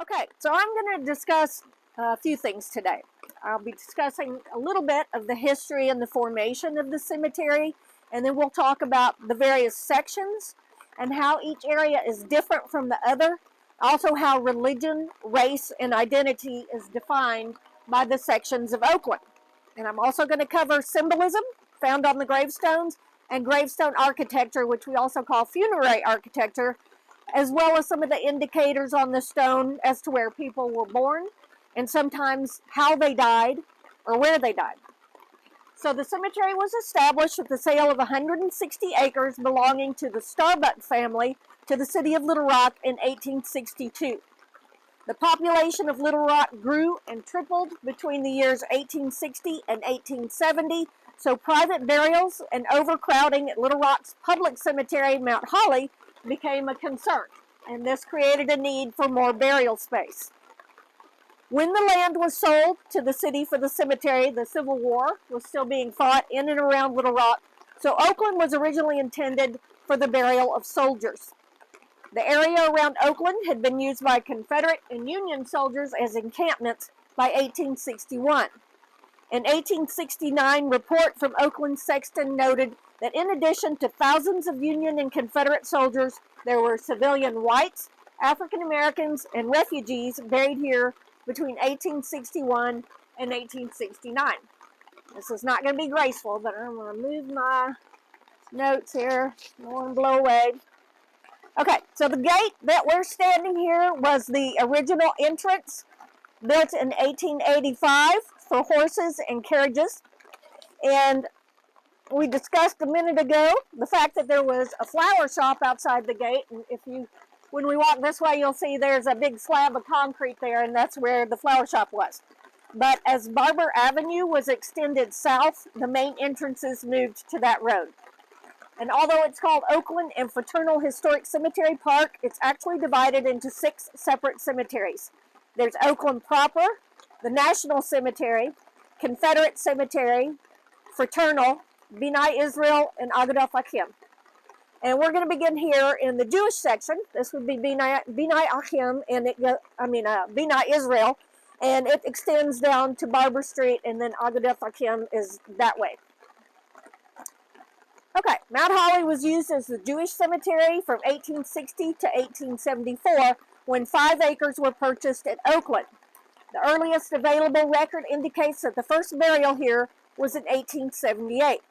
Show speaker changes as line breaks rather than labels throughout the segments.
Okay, so I'm going to discuss a few things today. I'll be discussing a little bit of the history and the formation of the cemetery, and then we'll talk about the various sections and how each area is different from the other. Also, how religion, race, and identity is defined by the sections of Oakland. And I'm also going to cover symbolism found on the gravestones and gravestone architecture, which we also call funerary architecture, as well as some of the indicators on the stone as to where people were born and sometimes how they died or where they died. So the cemetery was established with the sale of 160 acres belonging to the Starbuck family to the city of Little Rock in 1862. The population of Little Rock grew and tripled between the years 1860 and 1870, so private burials and overcrowding at Little Rock's public cemetery, Mount Holly, became a concern, and this created a need for more burial space. When the land was sold to the city for the cemetery, the Civil War was still being fought in and around Little Rock, so Oakland was originally intended for the burial of soldiers. The area around Oakland had been used by Confederate and Union soldiers as encampments by 1861. An 1869 report from Oakland Sexton noted that in addition to thousands of Union and Confederate soldiers, there were civilian whites, African Americans, and refugees buried here between 1861 and 1869. This is not going to be graceful, but I'm going to move my notes here. I don't want to blow away. Okay, so the gate that we're standing here was the original entrance, built in 1885 for horses and carriages. And we discussed a minute ago the fact that there was a flower shop outside the gate. And when we walk this way, you'll see there's a big slab of concrete there, and that's where the flower shop was. But as Barber Avenue was extended south, the main entrances moved to that road. And although it's called Oakland and Fraternal Historic Cemetery Park, it's actually divided into 6 separate cemeteries. There's Oakland proper, the National Cemetery, Confederate Cemetery, Fraternal, B'nai Israel, and Agadah Achim. And we're going to begin here in the Jewish section. This would be B'nai Achim, and B'nai Israel, and it extends down to Barber Street, and then Agadah Achim is that way. Okay, Mount Holly was used as the Jewish cemetery from 1860 to 1874, when 5 acres were purchased at Oakland. The earliest available record indicates that the first burial here was in 1878.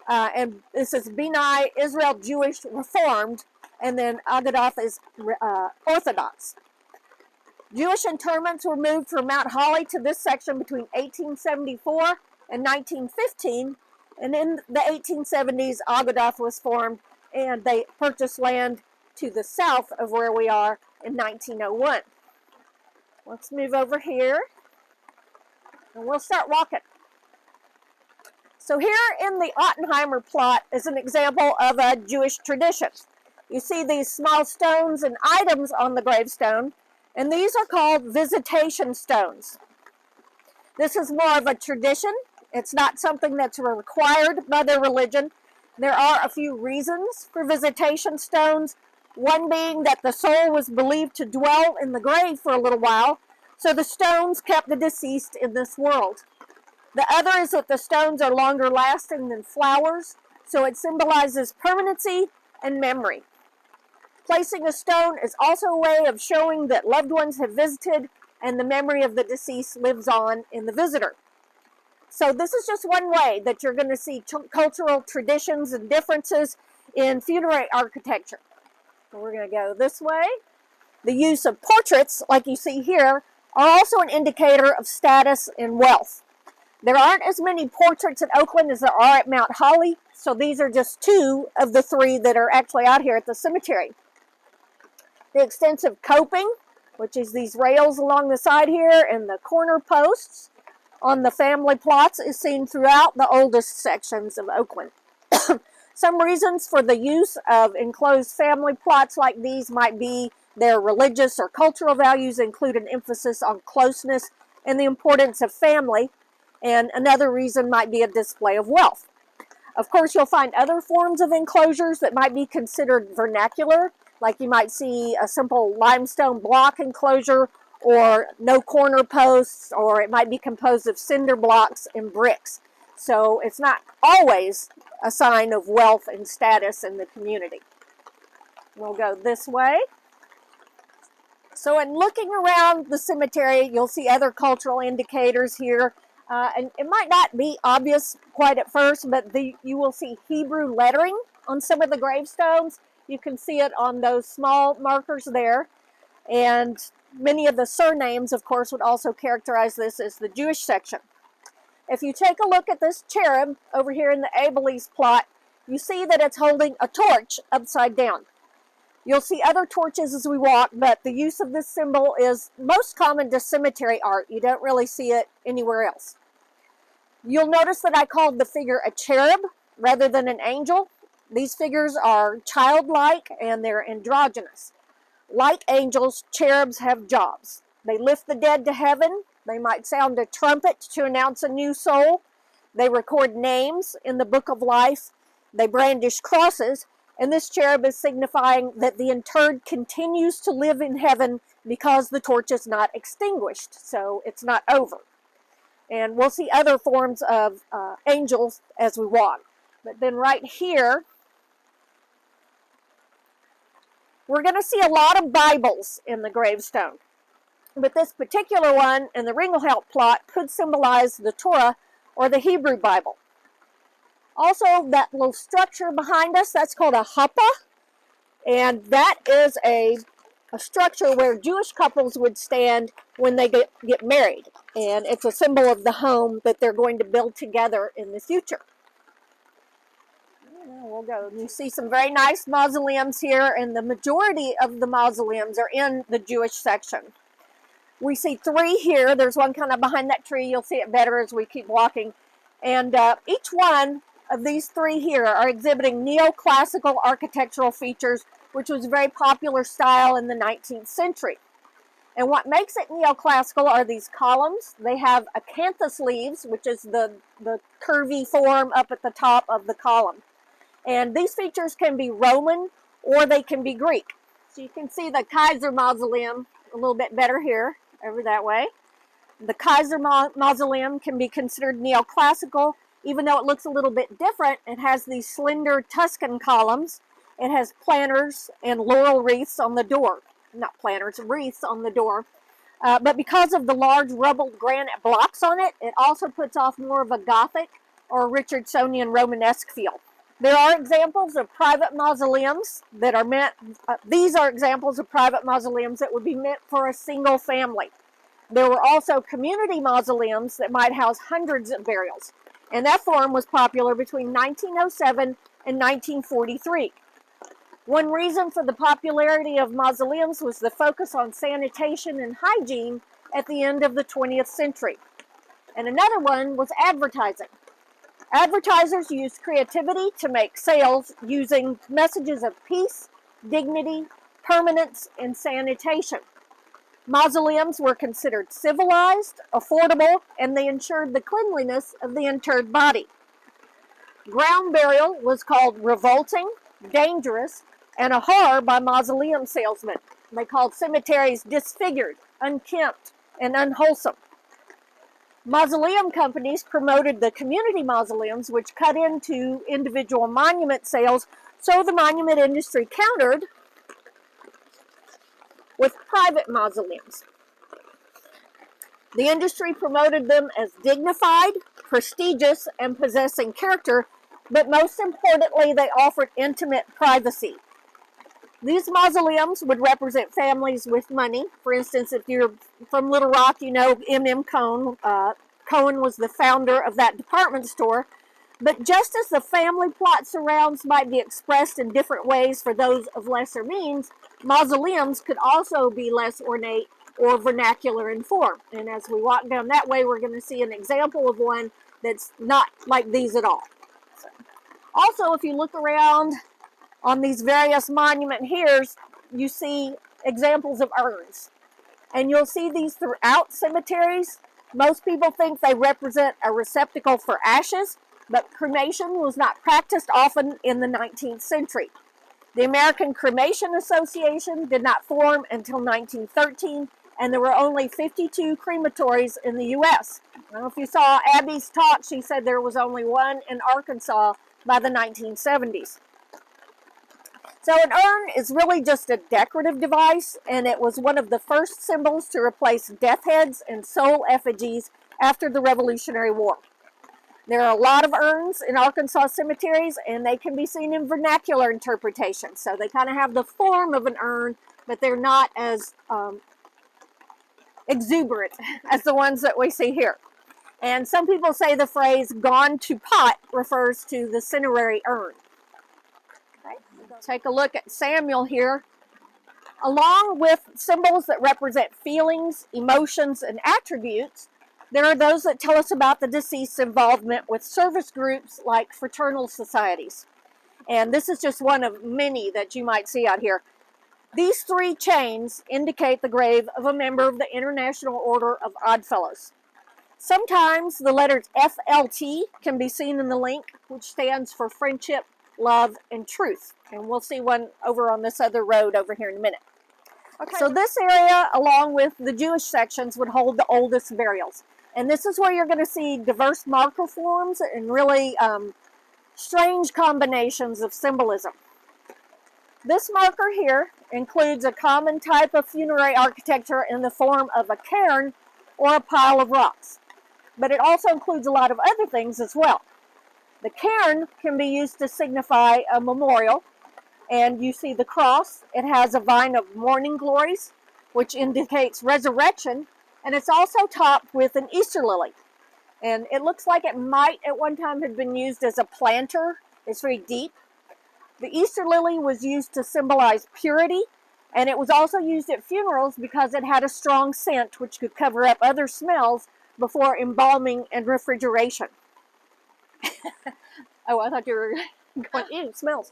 And this is B'nai Israel Jewish Reformed, and then Agadah is Orthodox. Jewish interments were moved from Mount Holly to this section between 1874 and 1915, and in the 1870s, Agadah was formed, and they purchased land to the south of where we are in 1901. Let's move over here, and we'll start walking. So here in the Ottenheimer plot is an example of a Jewish tradition. You see these small stones and items on the gravestone, and these are called visitation stones. This is more of a tradition. It's not something that's required by their religion. There are a few reasons for visitation stones, one being that the soul was believed to dwell in the grave for a little while, so the stones kept the deceased in this world. The other is that the stones are longer lasting than flowers, so it symbolizes permanency and memory. Placing a stone is also a way of showing that loved ones have visited and the memory of the deceased lives on in the visitor. So this is just one way that you're going to see cultural traditions and differences in funerary architecture. So we're going to go this way. The use of portraits, like you see here, are also an indicator of status and wealth. There aren't as many portraits at Oakland as there are at Mount Holly, so these are just 2 of the 3 that are actually out here at the cemetery. The extensive coping, which is these rails along the side here, and the corner posts on the family plots, is seen throughout the oldest sections of Oakland. Some reasons for the use of enclosed family plots like these might be their religious or cultural values include an emphasis on closeness and the importance of family, and another reason might be a display of wealth. Of course, you'll find other forms of enclosures that might be considered vernacular like you might see a simple limestone block enclosure or no corner posts, or it might be composed of cinder blocks and bricks. So it's not always a sign of wealth and status in the community. We'll go this way. So in looking around the cemetery, you'll see other cultural indicators here. And it might not be obvious quite at first, but you will see Hebrew lettering on some of the gravestones. You can see it on those small markers there. And many of the surnames, of course, would also characterize this as the Jewish section. If you take a look at this cherub over here in the Abelese plot, you see that it's holding a torch upside down. You'll see other torches as we walk, but the use of this symbol is most common to cemetery art. You don't really see it anywhere else. You'll notice that I called the figure a cherub rather than an angel. These figures are childlike and they're androgynous. Like angels, cherubs have jobs. They lift the dead to heaven. They might sound a trumpet to announce a new soul. They record names in the book of life. They brandish crosses. And this cherub is signifying that the interred continues to live in heaven because the torch is not extinguished, so it's not over. And we'll see other forms of angels as we walk. But then right here, we're going to see a lot of Bibles in the gravestone. But this particular one in the Ringelhelt plot could symbolize the Torah or the Hebrew Bible. Also, that little structure behind us, that's called a huppah. And that is a structure where Jewish couples would stand when they get married. And it's a symbol of the home that they're going to build together in the future. We'll go. You see some very nice mausoleums here, and the majority of the mausoleums are in the Jewish section. We see 3 here. There's one kind of behind that tree. You'll see it better as we keep walking. And each one of these 3 here are exhibiting neoclassical architectural features, which was a very popular style in the 19th century. And what makes it neoclassical are these columns. They have acanthus leaves, which is the curvy form up at the top of the column. And these features can be Roman or they can be Greek. So you can see the Kaiser Mausoleum a little bit better here, over that way. The Kaiser Mausoleum can be considered neoclassical, even though it looks a little bit different. It has these slender Tuscan columns. It has planters and laurel wreaths on the door. Not planters, wreaths on the door. But because of the large rubbled granite blocks on it, it also puts off more of a Gothic or Richardsonian Romanesque feel. There are examples of private mausoleums that are meant, these are examples of private mausoleums that would be meant for a single family. There were also community mausoleums that might house hundreds of burials. And that form was popular between 1907 and 1943. One reason for the popularity of mausoleums was the focus on sanitation and hygiene at the end of the 20th century. And another one was advertising. Advertisers used creativity to make sales using messages of peace, dignity, permanence, and sanitation. Mausoleums were considered civilized, affordable, and they ensured the cleanliness of the interred body. Ground burial was called revolting, dangerous, and a horror by mausoleum salesmen. They called cemeteries disfigured, unkempt, and unwholesome. Mausoleum companies promoted the community mausoleums, which cut into individual monument sales, so the monument industry countered with private mausoleums. The industry promoted them as dignified, prestigious, and possessing character, but most importantly, they offered intimate privacy. These mausoleums would represent families with money. For instance, if you're from Little Rock, you know M.M. Cohn. Cohen was the founder of that department store. But just as the family plot surrounds might be expressed in different ways for those of lesser means, mausoleums could also be less ornate or vernacular in form. And as we walk down that way, we're going to see an example of one that's not like these at all. Also, if you look around on these various monument here, you see examples of urns. And you'll see these throughout cemeteries. Most people think they represent a receptacle for ashes, but cremation was not practiced often in the 19th century. The American Cremation Association did not form until 1913, and there were only 52 crematories in the U.S. I don't know if you saw Abby's talk. She said there was only one in Arkansas by the 1970s. So an urn is really just a decorative device, and it was one of the first symbols to replace death heads and soul effigies after the Revolutionary War. There are a lot of urns in Arkansas cemeteries, and they can be seen in vernacular interpretation. So they kind of have the form of an urn, but they're not as exuberant as the ones that we see here. And some people say the phrase "gone to pot" refers to the cinerary urn. Okay. Take a look at Samuel here. Along with symbols that represent feelings, emotions, and attributes, there are those that tell us about the deceased's involvement with service groups like fraternal societies. And this is just one of many that you might see out here. These three chains indicate the grave of a member of the International Order of Oddfellows. Sometimes the letters FLT can be seen in the link, which stands for friendship, love, and truth. And we'll see one over on this other road over here in a minute. Okay. So this area, along with the Jewish sections, would hold the oldest burials. And this is where you're going to see diverse marker forms and really strange combinations of symbolism. This marker here includes a common type of funerary architecture in the form of a cairn or a pile of rocks. But it also includes a lot of other things as well. The cairn can be used to signify a memorial, and you see the cross. It has a vine of morning glories, which indicates resurrection, and it's also topped with an Easter lily. And it looks like it might at one time have been used as a planter. It's very deep. The Easter lily was used to symbolize purity, and it was also used at funerals because it had a strong scent which could cover up other smells before embalming and refrigeration. Oh, I thought you were going, ew, smells.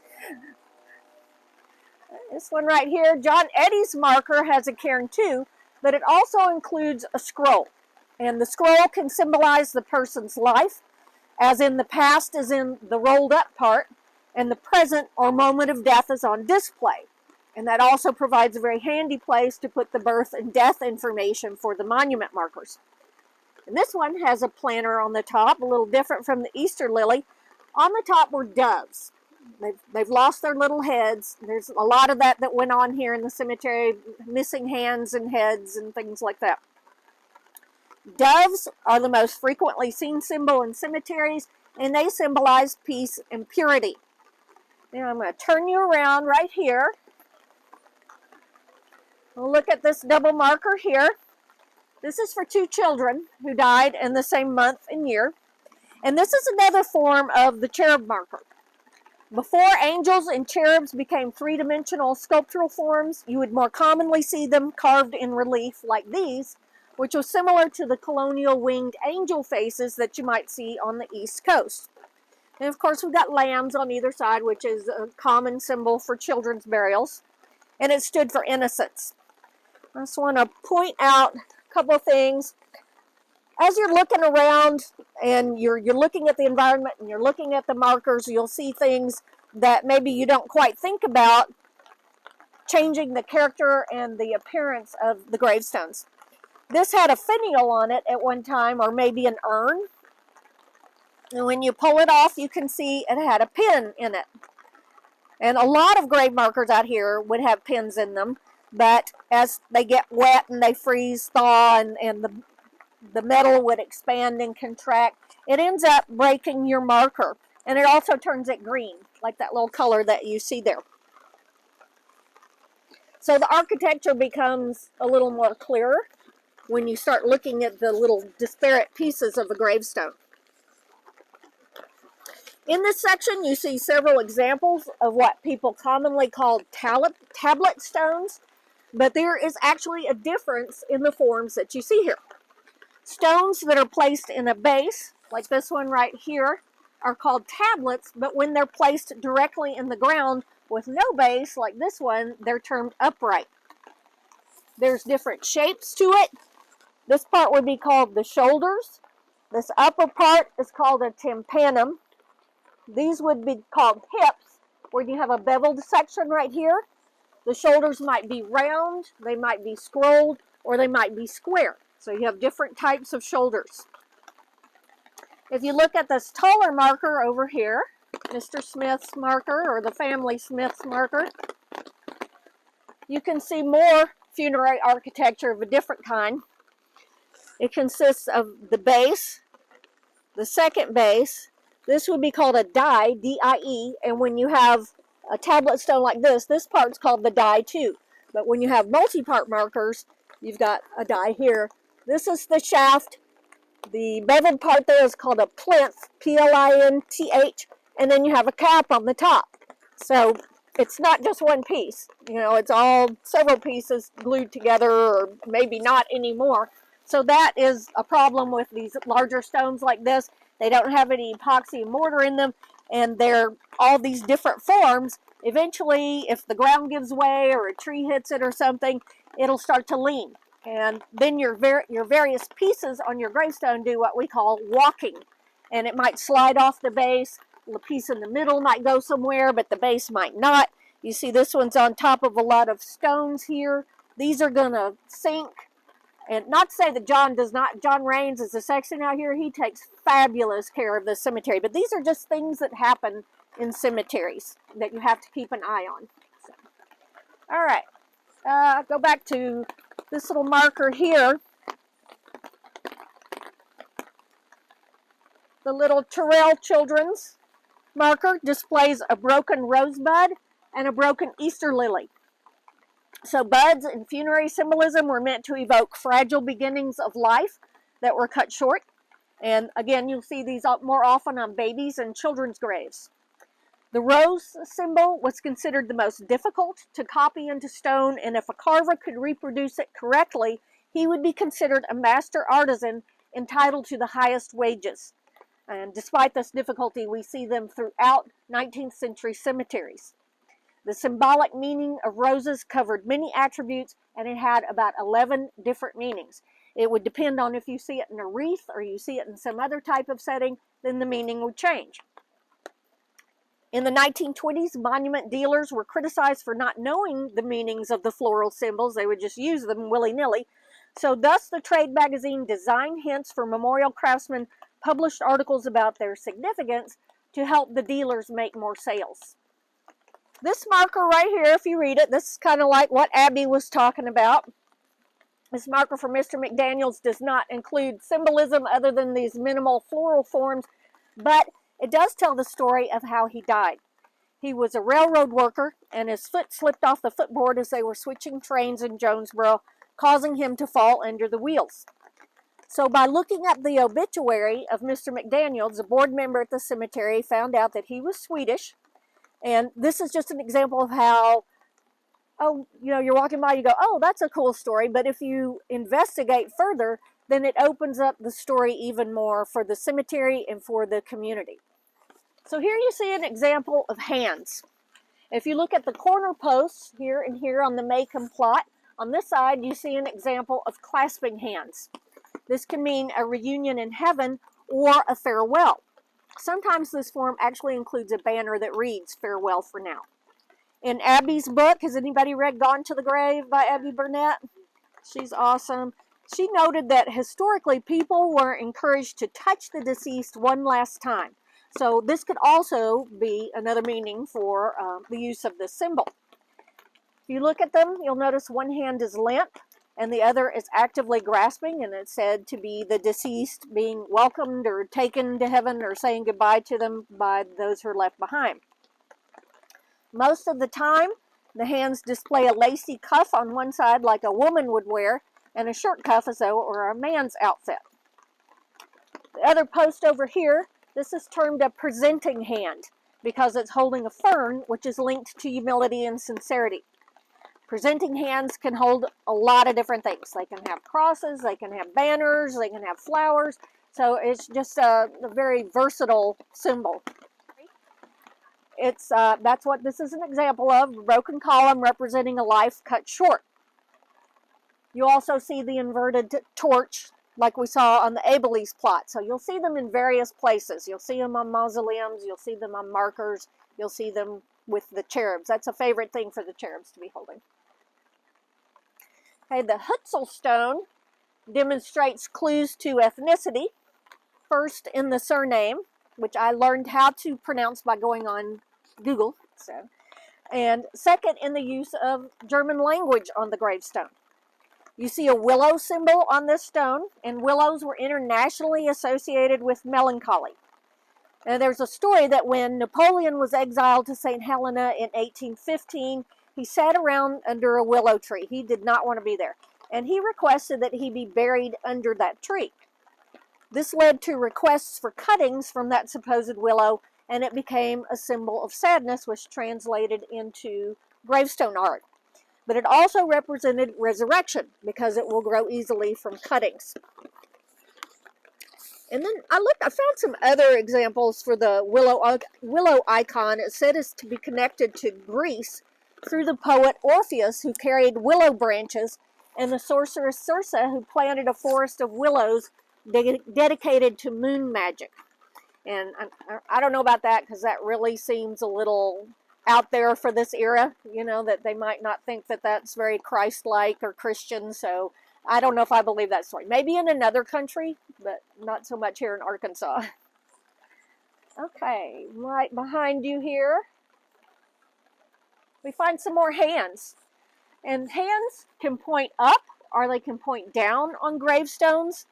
This one right here, John Eddy's marker has a cairn too, but it also includes a scroll. And the scroll can symbolize the person's life, as in the past is in the rolled up part, and the present or moment of death is on display. And that also provides a very handy place to put the birth and death information for the monument markers. And this one has a planter on the top, a little different from the Easter lily. On the top were doves. They've lost their little heads. There's a lot of that went on here in the cemetery, missing hands and heads and things like that. Doves are the most frequently seen symbol in cemeteries, and they symbolize peace and purity. Now I'm going to turn you around right here. We'll look at this double marker here. This is for two children who died in the same month and year. And this is another form of the cherub marker. Before angels and cherubs became three-dimensional sculptural forms, you would more commonly see them carved in relief like these, which was similar to the colonial winged angel faces that you might see on the East Coast. And of course, we've got lambs on either side, which is a common symbol for children's burials, and it stood for innocence. I just want to point out a couple of things. As you're looking around and you're looking at the environment and you're looking at the markers, you'll see things that maybe you don't quite think about changing the character and the appearance of the gravestones. This had a finial on it at one time, or maybe an urn. And when you pull it off, you can see it had a pin in it. And a lot of grave markers out here would have pins in them, but as they get wet and they freeze, thaw, and the metal would expand and contract, it ends up breaking your marker. And it also turns it green, like that little color that you see there. So the architecture becomes a little more clearer when you start looking at the little disparate pieces of a gravestone. In this section, you see several examples of what people commonly call tablet stones, but there is actually a difference in the forms that you see here. Stones that are placed in a base, like this one right here, are called tablets, but when they're placed directly in the ground with no base, like this one, they're termed upright. There's different shapes to it. This part would be called the shoulders. This upper part is called a tympanum. These would be called hips, where you have a beveled section right here. The shoulders might be round, they might be scrolled, or they might be square. So you have different types of shoulders. If you look at this taller marker over here, Mr. Smith's marker, or the family Smith's marker, you can see more funerary architecture of a different kind. It consists of the base, the second base. This would be called a die, D-I-E, and when you have a tablet stone like this part's called the die too. But when you have multi-part markers, you've got a die here. This is the shaft. The beveled part there is called a plinth, P-L-I-N-T-H, and then you have a cap on the top. So it's not just one piece. You know, it's all several pieces glued together, or maybe not anymore. So that is a problem with these larger stones like this. They don't have any epoxy mortar in them, and they're all these different forms. Eventually, if the ground gives way or a tree hits it or something, it'll start to lean. And then your various pieces on your gravestone do what we call walking. And it might slide off the base. The piece in the middle might go somewhere, but the base might not. You see this one's on top of a lot of stones here. These are going to sink. And not to say that John Raines is a sexton out here. He takes fabulous care of the cemetery. But these are just things that happen in cemeteries that you have to keep an eye on. So, all right. Go back to this little marker here. The little Terrell Children's marker displays a broken rosebud and a broken Easter lily. So buds in funerary symbolism were meant to evoke fragile beginnings of life that were cut short. And again, you'll see these more often on babies and children's graves. The rose symbol was considered the most difficult to copy into stone, and if a carver could reproduce it correctly, he would be considered a master artisan entitled to the highest wages. And despite this difficulty, we see them throughout 19th century cemeteries. The symbolic meaning of roses covered many attributes, and it had about 11 different meanings. It would depend on if you see it in a wreath or you see it in some other type of setting, then the meaning would change. In the 1920s, monument dealers were criticized for not knowing the meanings of the floral symbols. They would just use them willy-nilly. So thus the trade magazine Design Hints for Memorial Craftsmen published articles about their significance to help the dealers make more sales. This marker right here, if you read it, this is kind of like what Abby was talking about. This marker for Mr. McDaniels does not include symbolism other than these minimal floral forms, but it does tell the story of how he died. He was a railroad worker, and his foot slipped off the footboard as they were switching trains in Jonesboro, causing him to fall under the wheels. So by looking up the obituary of Mr. McDaniels, a board member at the cemetery found out that he was Swedish. And this is just an example of how, you're walking by, you go, oh, that's a cool story. But if you investigate further, then it opens up the story even more for the cemetery and for the community. So here you see an example of hands. If you look at the corner posts here and here on the Macomb plot, on this side you see an example of clasping hands. This can mean a reunion in heaven or a farewell. Sometimes this form actually includes a banner that reads, "Farewell for now." In Abby's book, has anybody read Gone to the Grave by Abby Burnett? She's awesome. She noted that historically people were encouraged to touch the deceased one last time. So this could also be another meaning for the use of this symbol. If you look at them, you'll notice one hand is limp and the other is actively grasping, and it's said to be the deceased being welcomed or taken to heaven or saying goodbye to them by those who are left behind. Most of the time, the hands display a lacy cuff on one side like a woman would wear, and a shirt cuff as though it were a man's outfit. The other post over here, this is termed a presenting hand because it's holding a fern, which is linked to humility and sincerity. Presenting hands can hold a lot of different things. They can have crosses, they can have banners, they can have flowers. So it's just a very versatile symbol. That's what this is an example of, a broken column representing a life cut short. You also see the inverted torch like we saw on the Abelese plot. So you'll see them in various places. You'll see them on mausoleums, you'll see them on markers, you'll see them with the cherubs. That's a favorite thing for the cherubs to be holding. Okay, the Hutzel stone demonstrates clues to ethnicity. First in the surname, which I learned how to pronounce by going on Google. And second in the use of German language on the gravestone. You see a willow symbol on this stone, and willows were internationally associated with melancholy. And there's a story that when Napoleon was exiled to St. Helena in 1815, he sat around under a willow tree. He did not want to be there. And he requested that he be buried under that tree. This led to requests for cuttings from that supposed willow, and it became a symbol of sadness, which translated into gravestone art. But it also represented resurrection, because it will grow easily from cuttings. And then I found some other examples for the willow icon. It said is to be connected to Greece through the poet Orpheus, who carried willow branches, and the sorceress Circe, who planted a forest of willows dedicated to moon magic. And I don't know about that, because that really seems a little out there for this era, you know, that they might not think that that's very Christ-like or Christian, so I don't know if I believe that story. Maybe in another country, but not so much here in Arkansas. Okay, right behind you here, we find some more hands. And hands can point up, or they can point down on gravestones.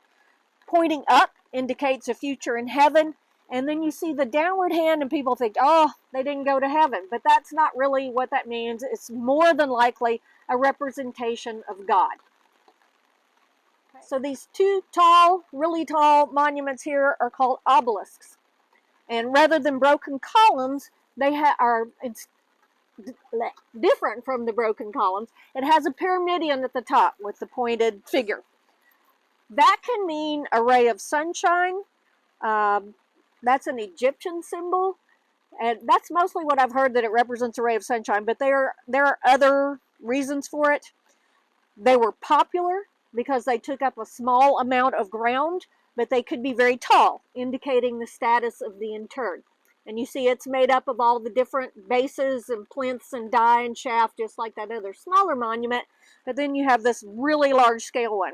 Pointing up indicates a future in heaven. And then you see the downward hand and people think, oh, they didn't go to heaven. But that's not really what that means. It's more than likely a representation of God. So these two really tall monuments here are called obelisks. And rather than broken columns, they are different from the broken columns. It has a pyramidion at the top with the pointed figure. That can mean a ray of sunshine. That's an Egyptian symbol, and that's mostly what I've heard, that it represents a ray of sunshine, but there are other reasons for it. They were popular because they took up a small amount of ground, but they could be very tall, indicating the status of the interred. And you see it's made up of all the different bases and plinths and die and shaft, just like that other smaller monument, but then you have this really large scale one.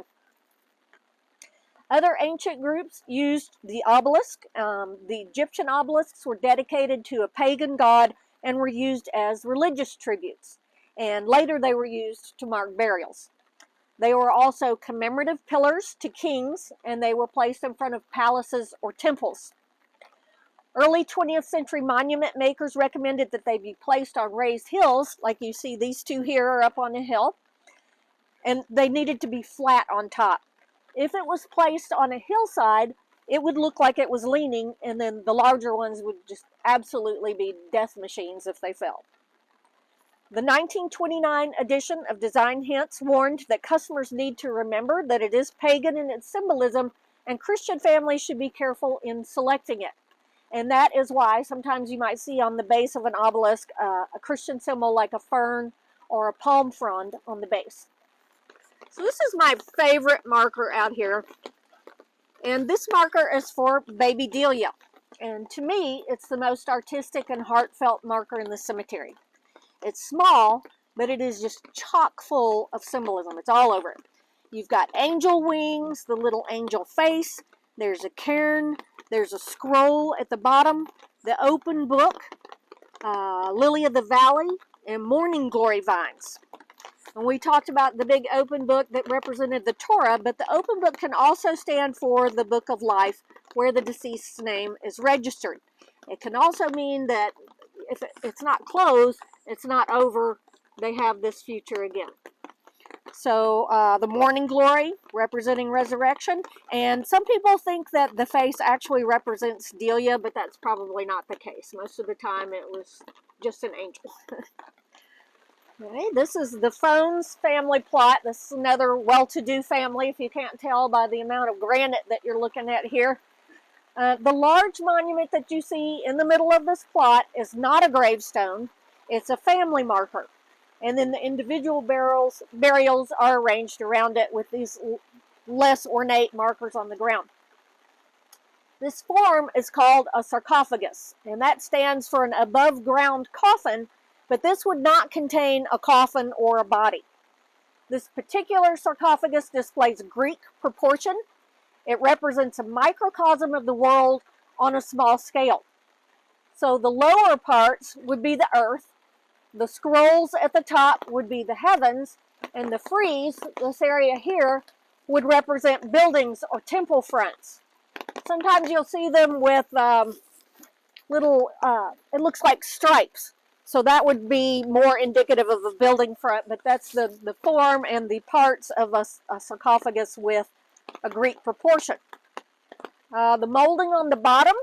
Other ancient groups used the obelisk. The Egyptian obelisks were dedicated to a pagan god and were used as religious tributes. And later they were used to mark burials. They were also commemorative pillars to kings, and they were placed in front of palaces or temples. Early 20th century monument makers recommended that they be placed on raised hills, like you see these two here are up on a hill, and they needed to be flat on top. If it was placed on a hillside, it would look like it was leaning, and then the larger ones would just absolutely be death machines if they fell. The 1929 edition of Design Hints warned that customers need to remember that it is pagan in its symbolism, and Christian families should be careful in selecting it. And that is why sometimes you might see on the base of an obelisk a Christian symbol like a fern or a palm frond on the base. So this is my favorite marker out here, and this marker is for baby Delia, and to me it's the most artistic and heartfelt marker in the cemetery. It's small, but it is just chock full of symbolism. It's all over it. You've got angel wings, the little angel face, there's a cairn, there's a scroll at the bottom, the open book, lily of the valley, and morning glory vines. And we talked about the big open book that represented the Torah, but the open book can also stand for the book of life, where the deceased's name is registered. It can also mean that if it's not closed, it's not over, they have this future again. So the morning glory representing resurrection, and some people think that the face actually represents Delia, but that's probably not the case. Most of the time it was just an angel. Okay, this is the Phones family plot. This is another well-to-do family, if you can't tell by the amount of granite that you're looking at here. The large monument that you see in the middle of this plot is not a gravestone. It's a family marker. And then the individual burials are arranged around it with these less ornate markers on the ground. This form is called a sarcophagus, and that stands for an above-ground coffin, but this would not contain a coffin or a body. This particular sarcophagus displays Greek proportion. It represents a microcosm of the world on a small scale. So the lower parts would be the earth, the scrolls at the top would be the heavens, and the frieze, this area here, would represent buildings or temple fronts. Sometimes you'll see them with little, it looks like stripes. So that would be more indicative of a building front, but that's the form and the parts of a sarcophagus with a Greek proportion. The molding on the bottom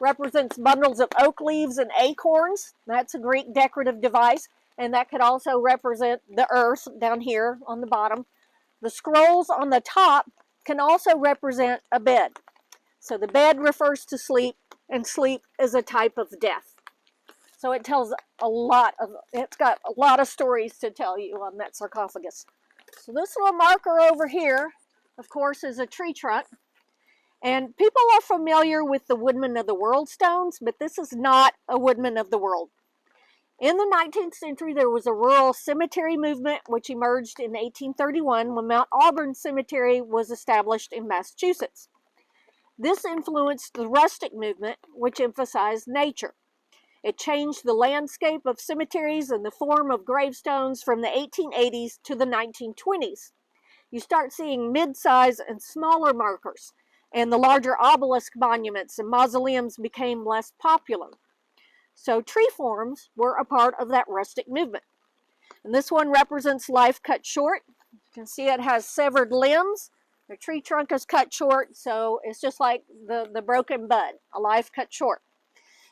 represents bundles of oak leaves and acorns. That's a Greek decorative device, and that could also represent the earth down here on the bottom. The scrolls on the top can also represent a bed. So the bed refers to sleep, and sleep is a type of death. So it tells it's got a lot of stories to tell you on that sarcophagus. So this little marker over here, of course, is a tree trunk. And people are familiar with the Woodman of the World stones, but this is not a Woodman of the World. In the 19th century, there was a rural cemetery movement which emerged in 1831 when Mount Auburn Cemetery was established in Massachusetts. This influenced the rustic movement, which emphasized nature. It changed the landscape of cemeteries and the form of gravestones from the 1880s to the 1920s. You start seeing mid-size and smaller markers, and the larger obelisk monuments and mausoleums became less popular. So tree forms were a part of that rustic movement. And this one represents life cut short. You can see it has severed limbs. The tree trunk is cut short, so it's just like the broken bud, a life cut short.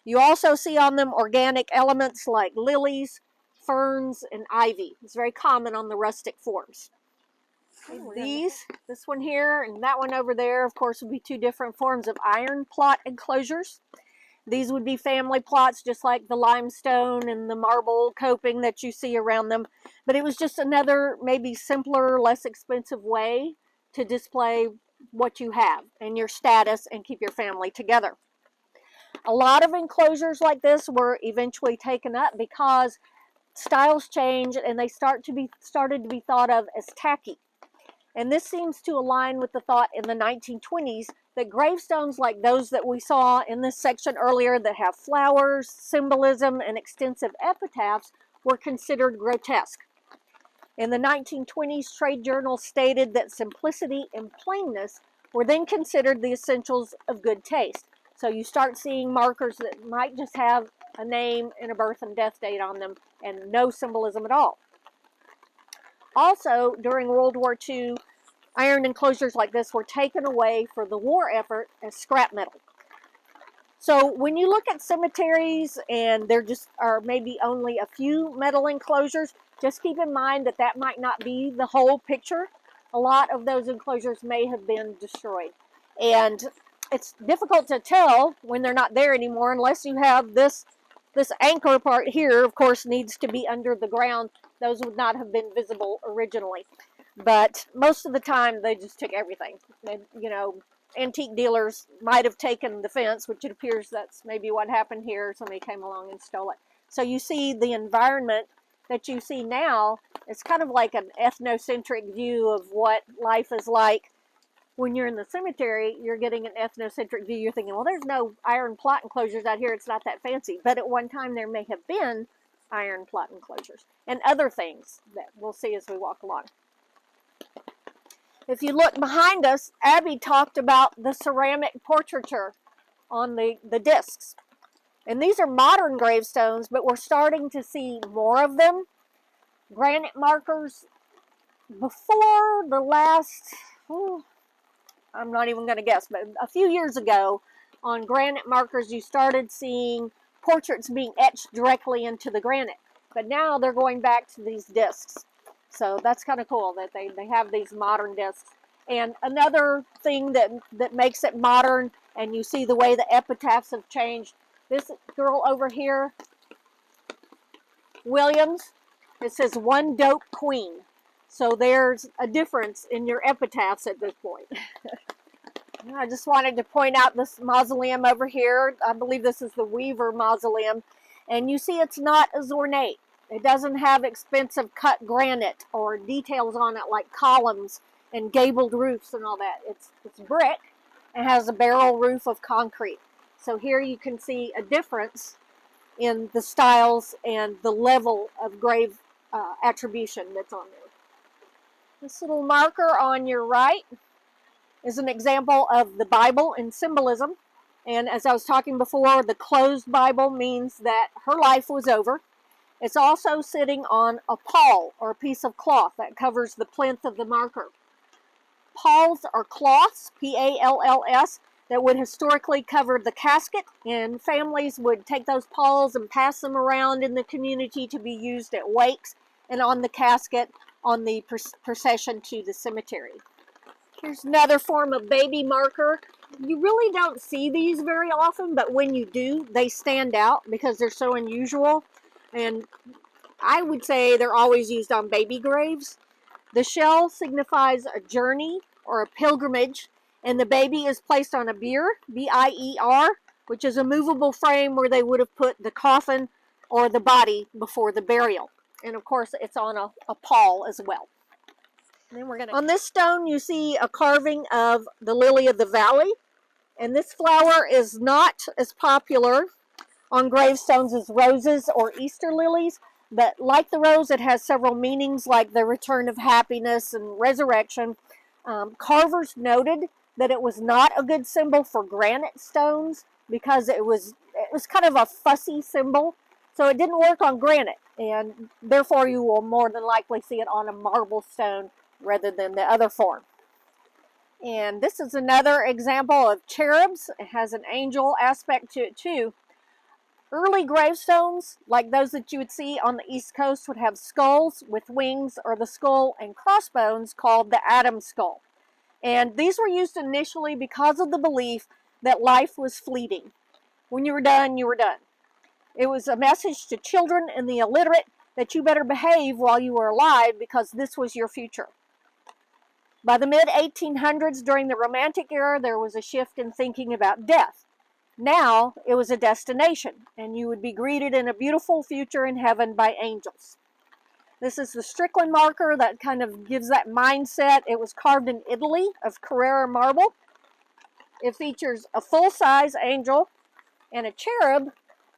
You also see on them organic elements like lilies, ferns, and ivy. It's very common on the rustic forms. This one here and that one over there, of course, would be two different forms of iron plot enclosures. These would be family plots, just like the limestone and the marble coping that you see around them. But it was just another, maybe simpler, less expensive way to display what you have and your status and keep your family together. A lot of enclosures like this were eventually taken up because styles change and they started to be thought of as tacky. And this seems to align with the thought in the 1920s that gravestones like those that we saw in this section earlier that have flowers, symbolism, and extensive epitaphs were considered grotesque. In the 1920s, trade journals stated that simplicity and plainness were then considered the essentials of good taste. So you start seeing markers that might just have a name and a birth and death date on them and no symbolism at all. Also, during World War II, iron enclosures like this were taken away for the war effort as scrap metal. So when you look at cemeteries and there just are maybe only a few metal enclosures, just keep in mind that that might not be the whole picture. A lot of those enclosures may have been destroyed. And it's difficult to tell when they're not there anymore unless you have this anchor part here, of course, needs to be under the ground. Those would not have been visible originally. But most of the time, they just took everything. And, antique dealers might have taken the fence, which it appears that's maybe what happened here. Somebody came along and stole it. So you see the environment that you see now, it's kind of like an ethnocentric view of what life is like. When you're in the cemetery, you're getting an ethnocentric view. You're thinking, well, there's no iron plot enclosures out here. It's not that fancy. But at one time, there may have been iron plot enclosures and other things that we'll see as we walk along. If you look behind us, Abby talked about the ceramic portraiture on the discs. And these are modern gravestones, but we're starting to see more of them. Granite markers. Before the last, I'm not even going to guess, but a few years ago, on granite markers, you started seeing portraits being etched directly into the granite. But now they're going back to these discs. So that's kind of cool that they have these modern discs. And another thing that makes it modern, and you see the way the epitaphs have changed. This girl over here, Williams, it says one dope queen. So there's a difference in your epitaphs at this point. I just wanted to point out this mausoleum over here. I believe this is the Weaver Mausoleum. And you see it's not as ornate. It doesn't have expensive cut granite or details on it like columns and gabled roofs and all that. It's brick and has a barrel roof of concrete. So here you can see a difference in the styles and the level of grave attribution that's on there. This little marker on your right is an example of the Bible in symbolism. And as I was talking before, the closed Bible means that her life was over. It's also sitting on a pall or a piece of cloth that covers the plinth of the marker. Palls are cloths, P-A-L-L-S, that would historically cover the casket, and families would take those palls and pass them around in the community to be used at wakes and on the casket on the procession to the cemetery. Here's another form of baby marker. You really don't see these very often, but when you do, they stand out because they're so unusual. And I would say they're always used on baby graves. The shell signifies a journey or a pilgrimage, and the baby is placed on a bier, B-I-E-R, which is a movable frame where they would have put the coffin or the body before the burial. And of course, it's on a pall as well. And then on this stone, you see a carving of the lily of the valley. And this flower is not as popular on gravestones as roses or Easter lilies. But like the rose, it has several meanings like the return of happiness and resurrection. Carvers noted that it was not a good symbol for granite stones because it was kind of a fussy symbol. So it didn't work on granite. And therefore, you will more than likely see it on a marble stone rather than the other form. And this is another example of cherubs. It has an angel aspect to it too. Early gravestones, like those that you would see on the East Coast, would have skulls with wings or the skull and crossbones called the Adam skull. And these were used initially because of the belief that life was fleeting. When you were done, you were done. It was a message to children and the illiterate that you better behave while you were alive because this was your future. By the mid-1800s, during the Romantic era, there was a shift in thinking about death. Now, it was a destination, and you would be greeted in a beautiful future in heaven by angels. This is the Strickland marker that kind of gives that mindset. It was carved in Italy of Carrara marble. It features a full-size angel and a cherub,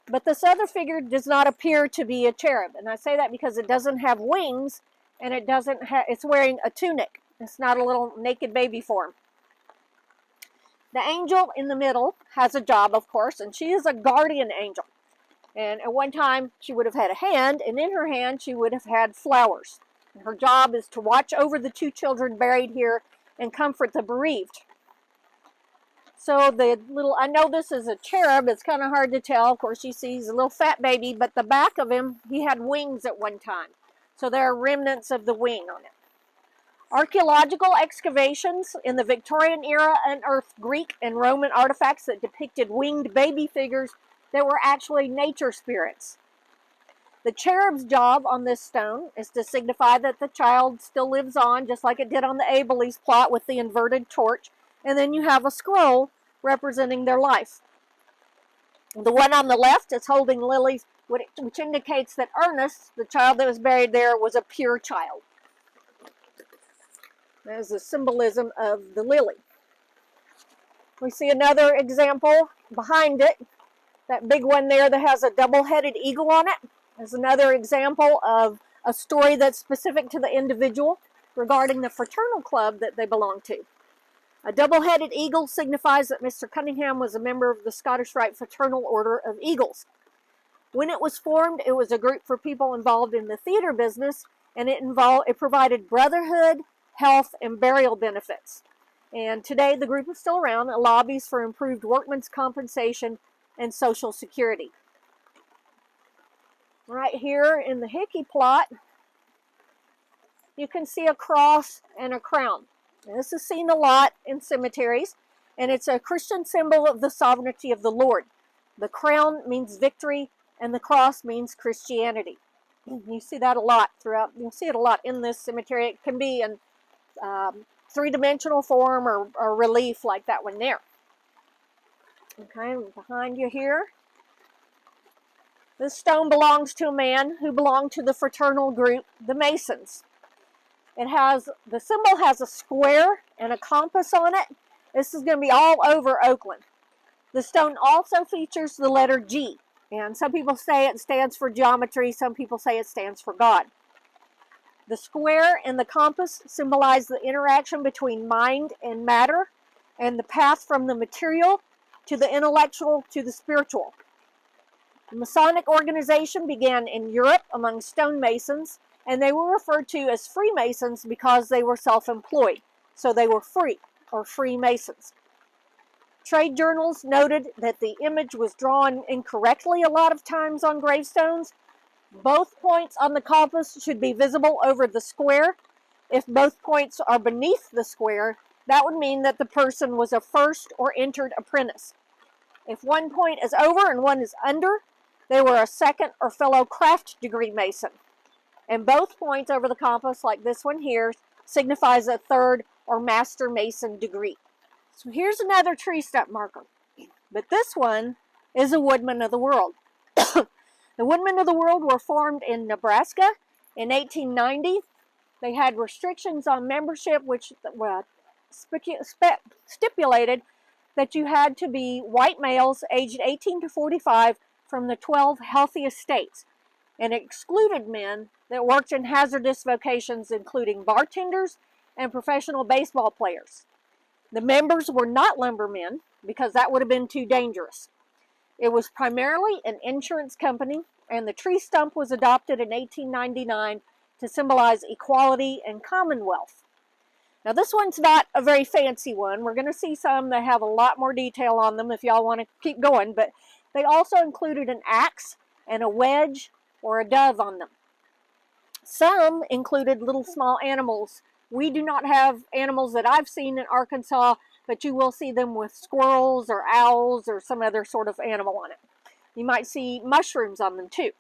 but this other figure does not appear to be a cherub. And I say that because it doesn't have wings, and it's wearing a tunic. It's not a little naked baby form. The angel in the middle has a job, of course, and she is a guardian angel. And at one time, she would have had a hand, and in her hand, she would have had flowers. And her job is to watch over the two children buried here and comfort the bereaved. So I know this is a cherub. It's kind of hard to tell. Of course, you see he's a little fat baby, but the back of him, he had wings at one time. So there are remnants of the wing on it. Archaeological excavations in the Victorian era unearthed Greek and Roman artifacts that depicted winged baby figures that were actually nature spirits. The cherub's job on this stone is to signify that the child still lives on, just like it did on the Abelese plot with the inverted torch. And then you have a scroll representing their life. The one on the left is holding lilies, which indicates that Ernest, the child that was buried there, was a pure child. That is the symbolism of the lily. We see another example behind it. That big one there that has a double-headed eagle on it is another example of a story that's specific to the individual regarding the fraternal club that they belong to. A double-headed eagle signifies that Mr. Cunningham was a member of the Scottish Rite Fraternal Order of Eagles. When it was formed, it was a group for people involved in the theater business, and it provided brotherhood, health, and burial benefits. And today, the group is still around and lobbies for improved workmen's compensation and Social Security. Right here in the Hickey plot, you can see a cross and a crown. And this is seen a lot in cemeteries, and it's a Christian symbol of the sovereignty of the Lord. The crown means victory, and the cross means Christianity. You see that a lot throughout. You'll see it a lot in this cemetery. It can be in three-dimensional form or relief like that one there. Okay, behind you here. This stone belongs to a man who belonged to the fraternal group, the Masons. The symbol has a square and a compass on it. This is going to be all over Oakland. The stone also features the letter G, and some people say it stands for geometry, some people say it stands for God. The square and the compass symbolize the interaction between mind and matter, and the path from the material to the intellectual to the spiritual. The Masonic organization began in Europe among stonemasons, and they were referred to as Freemasons because they were self-employed, so they were free, or Freemasons. Trade journals noted that the image was drawn incorrectly a lot of times on gravestones. Both points on the compass should be visible over the square. If both points are beneath the square, that would mean that the person was a first or entered apprentice. If one point is over and one is under, they were a second or fellow craft degree mason. And both points over the compass, like this one here, signifies a third or master mason degree. So here's another tree stump marker. But this one is a Woodman of the World. The Woodmen of the World were formed in Nebraska in 1890. They had restrictions on membership, which stipulated that you had to be white males aged 18 to 45 from the 12 healthiest states, and excluded men that worked in hazardous vocations, including bartenders and professional baseball players. The members were not lumbermen, because that would have been too dangerous. It was primarily an insurance company, and the tree stump was adopted in 1899 to symbolize equality and commonwealth. Now this one's not a very fancy one. We're going to see some that have a lot more detail on them if y'all want to keep going, but they also included an axe and a wedge or a dove on them. Some included little small animals. We do not have animals that I've seen in Arkansas, but you will see them with squirrels or owls or some other sort of animal on it. You might see mushrooms on them too.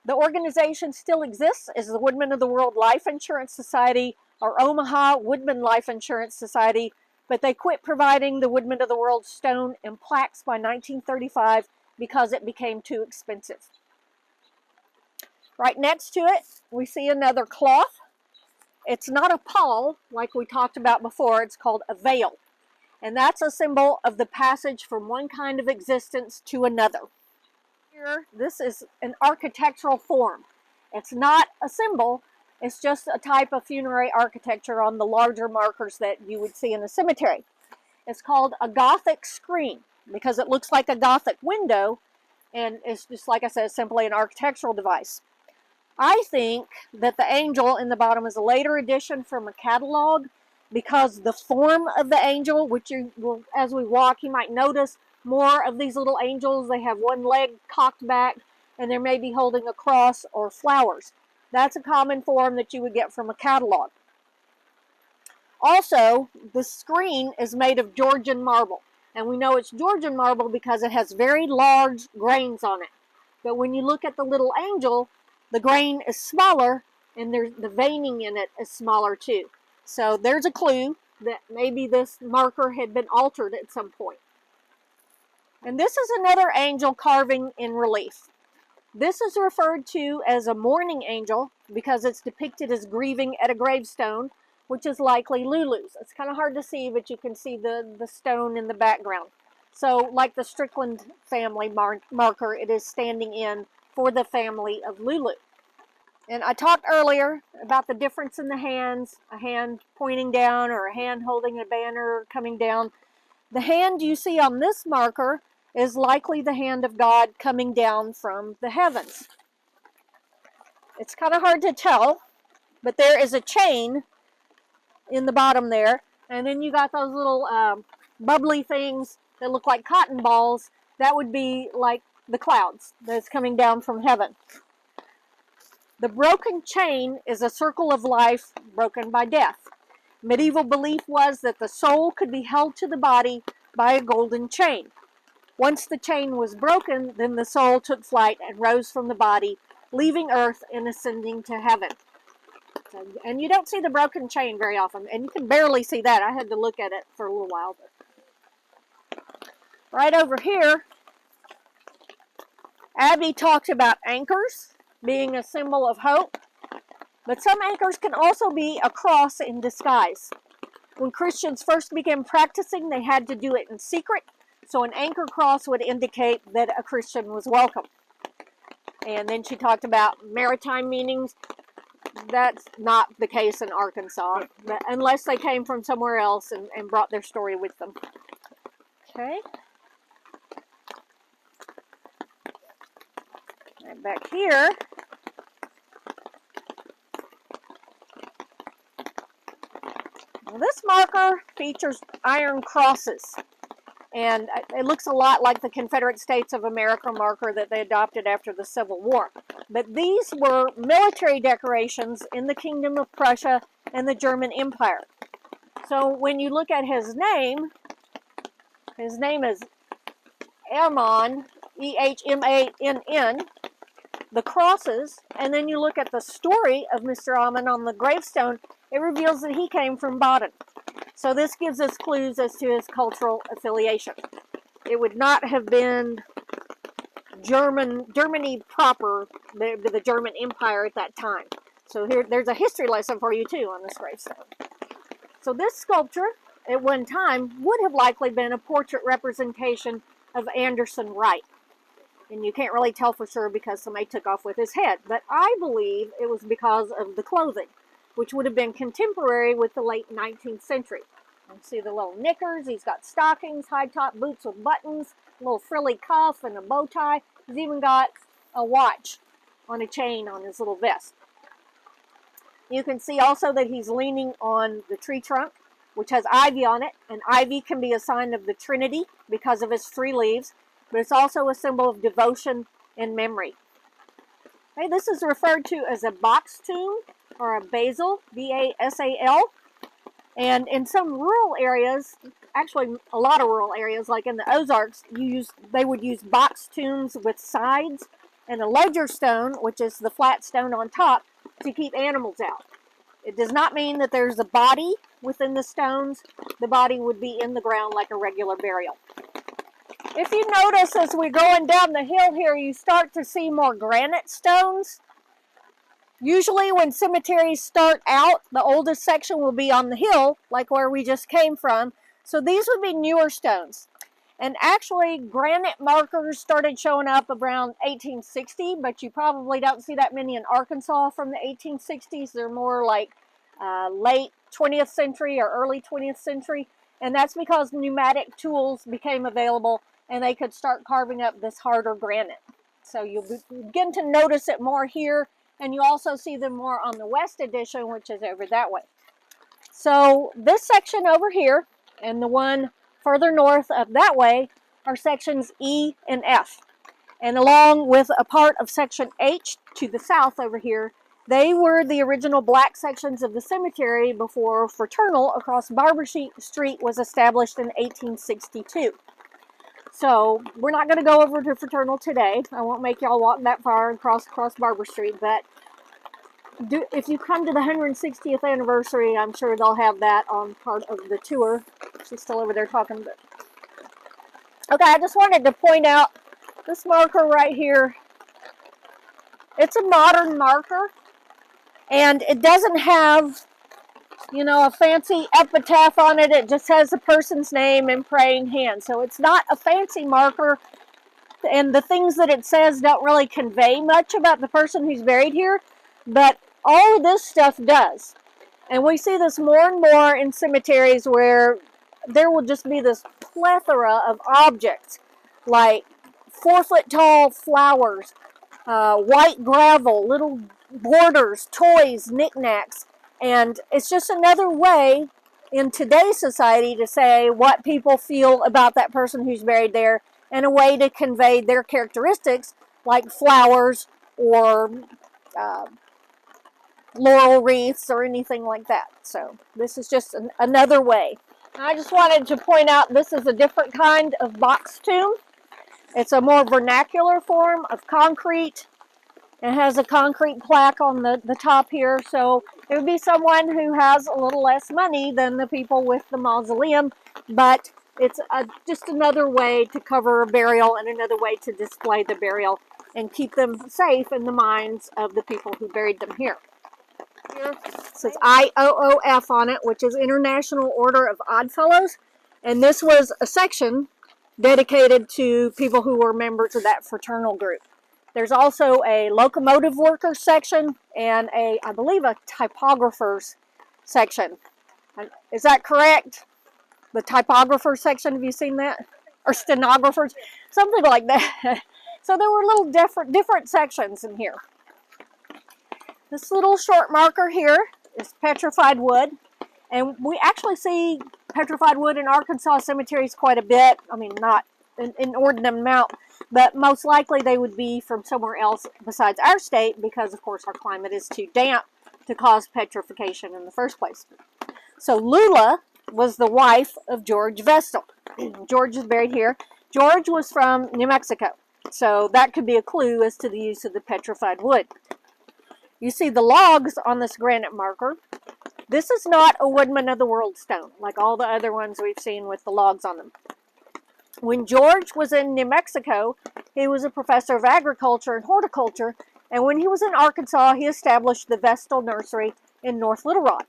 The organization still exists as the Woodmen of the World Life Insurance Society or Omaha Woodmen Life Insurance Society, but they quit providing the Woodmen of the World stone and plaques by 1935 because it became too expensive. Right next to it, we see another cloth. It's not a pall like we talked about before. It's called a veil. And that's a symbol of the passage from one kind of existence to another. Here, this is an architectural form. It's not a symbol. It's just a type of funerary architecture on the larger markers that you would see in a cemetery. It's called a Gothic screen because it looks like a Gothic window, and it's just, like I said, simply an architectural device. I think that the angel in the bottom is a later addition from a catalog because the form of the angel, which you will, as we walk, you might notice more of these little angels. They have one leg cocked back and they may be holding a cross or flowers. That's a common form that you would get from a catalog. Also, the screen is made of Georgian marble. And we know it's Georgian marble because it has very large grains on it. But when you look at the little angel, the grain is smaller, and the veining in it is smaller too. So there's a clue that maybe this marker had been altered at some point. And this is another angel carving in relief. This is referred to as a mourning angel because it's depicted as grieving at a gravestone, which is likely Lulu's. It's kind of hard to see, but you can see the stone in the background. So like the Strickland family marker, it is standing in for the family of Lulu. And I talked earlier about the difference in the hands, a hand pointing down or a hand holding a banner coming down. The hand you see on this marker is likely the hand of God coming down from the heavens. It's kind of hard to tell, but there is a chain in the bottom there, and then you got those little bubbly things that look like cotton balls. That would be like the clouds that's coming down from heaven. The broken chain is a circle of life broken by death. Medieval belief was that the soul could be held to the body by a golden chain. Once the chain was broken, then the soul took flight and rose from the body, leaving earth and ascending to heaven. And you don't see the broken chain very often, and you can barely see that. I had to look at it for a little while. Right over here, Abby talked about anchors being a symbol of hope, but some anchors can also be a cross in disguise. When Christians first began practicing, they had to do it in secret, so an anchor cross would indicate that a Christian was welcome. And then she talked about maritime meanings. That's not the case in Arkansas, unless they came from somewhere else and brought their story with them. Okay. And back here, well, this marker features iron crosses. And it looks a lot like the Confederate States of America marker that they adopted after the Civil War. But these were military decorations in the Kingdom of Prussia and the German Empire. So when you look at his name is Ehmann, E-H-M-A-N-N, the crosses, and then you look at the story of Mr. Ehmann on the gravestone, it reveals that he came from Baden. So this gives us clues as to his cultural affiliation. It would not have been Germany proper, the German Empire at that time. So there's a history lesson for you too on this gravestone. So this sculpture at one time would have likely been a portrait representation of Anderson Wright. And you can't really tell for sure because somebody took off with his head. But I believe it was because of the clothing, which would have been contemporary with the late 19th century. You see the little knickers, he's got stockings, high-top boots with buttons, a little frilly cuff and a bow tie. He's even got a watch on a chain on his little vest. You can see also that he's leaning on the tree trunk, which has ivy on it, and ivy can be a sign of the Trinity because of its 3 leaves, but it's also a symbol of devotion and memory. Okay, this is referred to as a box tomb or a basal, B-A-S-A-L. And in some rural areas, actually a lot of rural areas, like in the Ozarks, they would use box tombs with sides and a ledger stone, which is the flat stone on top, to keep animals out. It does not mean that there's a body within the stones. The body would be in the ground like a regular burial. If you notice as we're going down the hill here, you start to see more granite stones. Usually when cemeteries start out, the oldest section will be on the hill, like where we just came from. So these would be newer stones. And actually, granite markers started showing up around 1860, but you probably don't see that many in Arkansas from the 1860s. They're more like late 20th century or early 20th century. And that's because pneumatic tools became available and they could start carving up this harder granite. So you'll begin to notice it more here. And you also see them more on the west edition, which is over that way. So this section over here and the one further north of that way are sections E and F. And along with a part of section H to the south over here, they were the original black sections of the cemetery before Fraternal across Barber Street was established in 1862. So we're not going to go over to Fraternal today. I won't make y'all walk that far and cross Barber Street, but if you come to the 160th anniversary, I'm sure they'll have that on part of the tour. She's still over there talking. But okay, I just wanted to point out this marker right here. It's a modern marker, and it doesn't have, a fancy epitaph on it. It just has the person's name and praying hands. So it's not a fancy marker, and the things that it says don't really convey much about the person who's buried here, but all of this stuff does. And we see this more and more in cemeteries where there will just be this plethora of objects, like 4-foot-tall flowers, white gravel, little borders, toys, knickknacks. And it's just another way in today's society to say what people feel about that person who's buried there, and a way to convey their characteristics, like flowers or laurel wreaths or anything like that. So this is just another way. I just wanted to point out this is a different kind of box tomb. It's a more vernacular form of concrete. It has a concrete plaque on the top here, so It would be someone who has a little less money than the people with the mausoleum, but it's just another way to cover a burial and another way to display the burial and keep them safe in the minds of the people who buried them here. Here it says IOOF on it, which is International Order of Oddfellows, and this was a section dedicated to people who were members of that fraternal group. There's also a locomotive workers section and I believe a typographers section. Is that correct? The typographers section, have you seen that? Or stenographers, something like that. So there were little different sections in here. This little short marker here is petrified wood. And we actually see petrified wood in Arkansas cemeteries quite a bit. I mean, not an inordinate amount, but most likely they would be from somewhere else besides our state because, of course, our climate is too damp to cause petrification in the first place. So Lula was the wife of George Vestal. George is buried here. George was from New Mexico, so that could be a clue as to the use of the petrified wood. You see the logs on this granite marker. This is not a Woodman of the World stone, like all the other ones we've seen with the logs on them. When George was in New Mexico, he was a professor of agriculture and horticulture, and when he was in Arkansas, he established the Vestal Nursery in North Little Rock.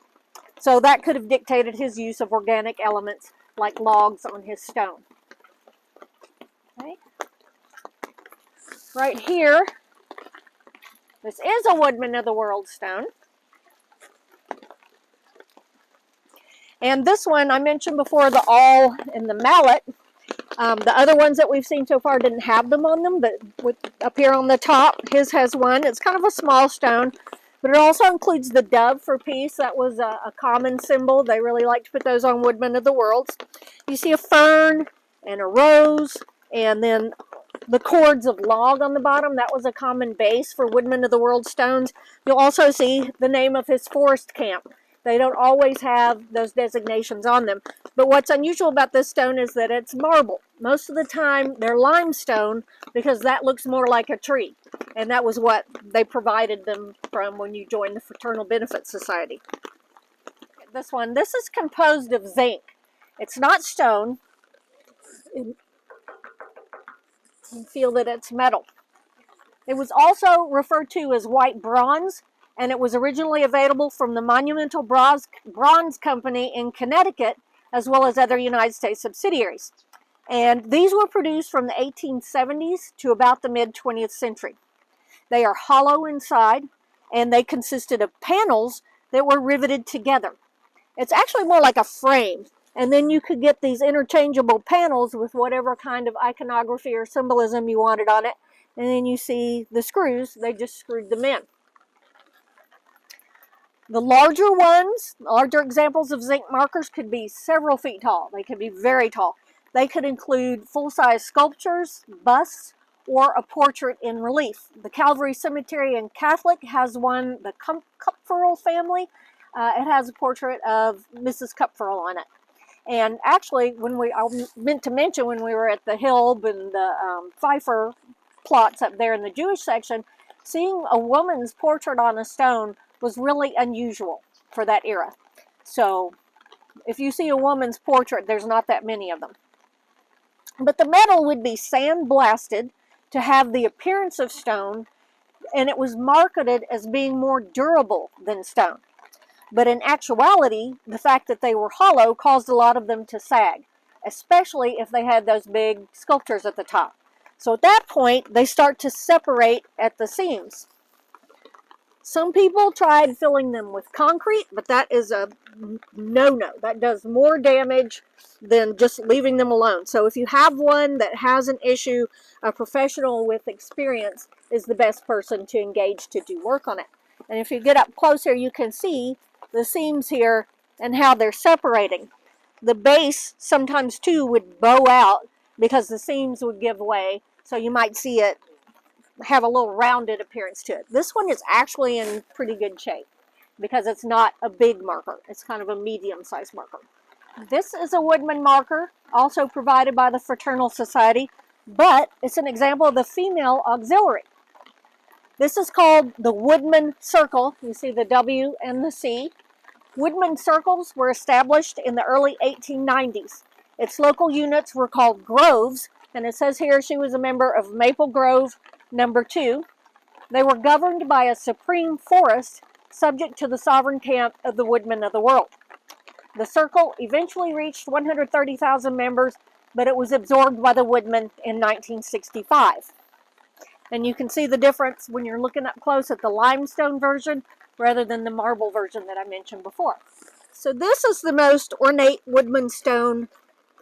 So that could have dictated his use of organic elements like logs on his stone. Okay. Right here, this is a Woodman of the World stone. And this one, I mentioned before, the awl and the mallet. The other ones that we've seen so far didn't have them on them, but up here on the top, his has one. It's kind of a small stone, but it also includes the dove for peace. That was a common symbol. They really like to put those on Woodmen of the Worlds. You see a fern and a rose, and then the cords of log on the bottom. That was a common base for Woodmen of the World stones. You'll also see the name of his forest camp. They don't always have those designations on them. But what's unusual about this stone is that it's marble. Most of the time, they're limestone because that looks more like a tree. And that was what they provided them from when you joined the Fraternal Benefit Society. This one, this is composed of zinc. It's not stone. You can feel that it's metal. It was also referred to as white bronze, and it was originally available from the Monumental Bronze Company in Connecticut, as well as other United States subsidiaries. And these were produced from the 1870s to about the mid-20th century. They are hollow inside, and they consisted of panels that were riveted together. It's actually more like a frame, and then you could get these interchangeable panels with whatever kind of iconography or symbolism you wanted on it, and then you see the screws, they just screwed them in. The larger ones, larger examples of zinc markers could be several feet tall. They could be very tall. They could include full-size sculptures, busts, or a portrait in relief. The Calvary Cemetery in Catholic has one, the Kupferl family. It has a portrait of Mrs. Kupferl on it. And actually, I meant to mention when we were at the Hilb and the Pfeiffer plots up there in the Jewish section, seeing a woman's portrait on a stone was really unusual for that era. So if you see a woman's portrait, there's not that many of them. But the metal would be sandblasted to have the appearance of stone, and it was marketed as being more durable than stone. But in actuality, the fact that they were hollow caused a lot of them to sag, especially if they had those big sculptures at the top. So at that point, they start to separate at the seams. Some people tried filling them with concrete, but that is a no-no. That does more damage than just leaving them alone. So if you have one that has an issue, a professional with experience is the best person to engage to do work on it. And if you get up closer, you can see the seams here and how they're separating. The base sometimes too would bow out because the seams would give way. So you might see it have a little rounded appearance to it. This one is actually in pretty good shape because it's not a big marker. It's kind of a medium-sized marker. This is a Woodman marker, also provided by the Fraternal Society, but it's an example of the female auxiliary. This is called the Woodman Circle. You see the W and the C. Woodman circles were established in the early 1890s. Its local units were called groves, and it says here she was a member of Maple Grove number 2. They were governed by a supreme forest subject to the sovereign camp of the woodmen of the world. The circle eventually reached 130,000 members, but it was absorbed by the woodmen in 1965. And you can see the difference when you're looking up close at the limestone version rather than the marble version that I mentioned before. So this is the most ornate woodman stone